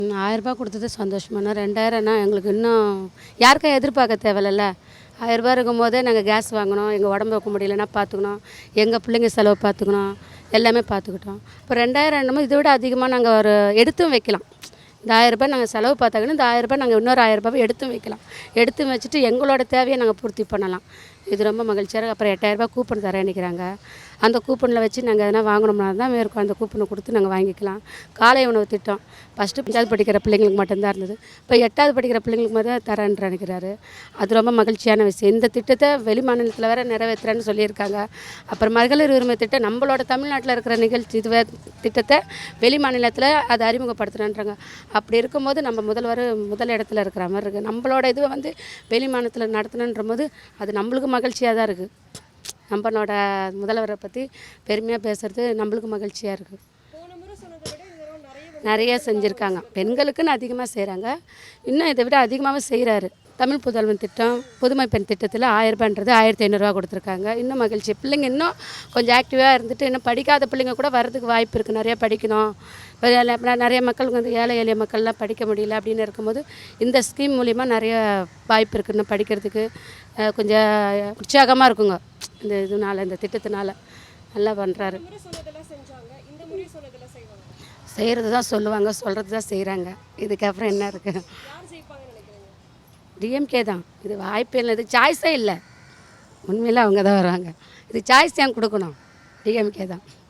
ரூ. 1000 கொடுத்தது சந்தோஷமாண்ணா. 2000ன்னா எங்களுக்கு இன்னும் யாருக்கும் எதிர்பார்க்க தேவையில்ல. ரூ. 1000 இருக்கும்போதே நாங்கள் கேஸ் வாங்கணும், எங்கள் உடம்பு வைக்க முடியலன்னா பார்த்துக்கணும், எங்கள் பிள்ளைங்க செலவு பார்த்துக்கணும், எல்லாமே பார்த்துக்கிட்டோம். இப்போ 2000 என்னமோ இதை விட அதிகமாக நாங்கள் ஒரு எடுத்தும் வைக்கலாம். இந்த ரூ. 1000 நாங்கள் செலவு பார்த்தாங்கன்னா இந்த ரூ. 1000 நாங்கள் இன்னொரு ரூ. 1000 எடுத்தும் வைக்கலாம். எடுத்து வச்சுட்டு எங்களோட தேவையை நாங்கள் பூர்த்தி பண்ணலாம். இது ரொம்ப மகிழ்ச்சியாக. அப்புறம் ரூ. 8000 கூப்பன் தரேன் நினைக்கிறாங்க. அந்த கூப்பனில் வச்சு நாங்கள் எதனா வாங்கணும்னா தான் மேற்கொண்டு அந்த கூப்பனை கொடுத்து நாங்கள் வாங்கிக்கலாம். காலை உணவு திட்டம் ஃபஸ்ட்டு 5வது படிக்கிற பிள்ளைங்களுக்கு மட்டும்தான் இருந்தது. இப்போ 8வது படிக்கிற பிள்ளைங்களுக்கு மட்டும் தரேன்னு நினைக்கிறாரு. அது ரொம்ப மகிழ்ச்சியான விஷயம். இந்த திட்டத்தை வெளி மாநிலத்தில் வேறு நிறைவேற்றுறேன்னு சொல்லியிருக்காங்க. அப்புறம் மகளிர் உரிமை திட்டம் நம்மளோட தமிழ்நாட்டில் இருக்கிற நிகழ்ச்சி இது திட்டத்தை வெளி மாநிலத்தில் அதை அறிமுகப்படுத்துகிறேன்றாங்க. அப்படி இருக்கும்போது நம்ம முதல் இடத்துல இருக்கிற மாதிரி இருக்குது. நம்மளோட இதுவை வெளி மாநிலத்தில் நடத்தணுன்ற போது அது நம்மளுக்கு மகிழ்ச்சியாக தான் இருக்குது. நம்மளோட முதல்வரை பற்றி பெருமையாக பேசுகிறது நம்மளுக்கு மகிழ்ச்சியாக இருக்குது. நிறைய செஞ்சுருக்காங்க. பெண்களுக்குன்னு அதிகமாக செய்கிறாங்க. இன்னும் இதை விட அதிகமாகவே செய்கிறாரு. தமிழ் புதல்வன் திட்டம், புதுமை பெண் திட்டத்தில் 1000 ரூபான்றது 1500 கொடுத்துருக்காங்க. இன்னும் மகிழ்ச்சி. பிள்ளைங்க இன்னும் கொஞ்சம் ஆக்டிவாக இருந்துட்டு இன்னும் படிக்காத பிள்ளைங்க கூட வரதுக்கு வாய்ப்பு இருக்குது. நிறையா படிக்கணும், நிறைய மக்களுக்கு ஏழை எளிய மக்கள்லாம் படிக்க முடியல அப்படின்னு இருக்கும்போது இந்த ஸ்கீம் மூலிமா நிறைய வாய்ப்பு இருக்குது. இன்னும் படிக்கிறதுக்கு கொஞ்சம் உற்சாகமாக இருக்குங்க. இந்த திட்டத்தினால நல்லா பண்ணுறாரு. செய்கிறது தான் சொல்லுவாங்க, சொல்கிறது தான் செய்கிறாங்க. இதுக்கப்புறம் என்ன இருக்குது? டிஎம்கே தான். இது வாய்ப்பே இல்லை. இது சாய்ஸே இல்லை. உண்மையில் அவங்க தான் வருவாங்க. இது சாய்ஸ் ஏன் கொடுக்கணும்? டிஎம்கே தான்.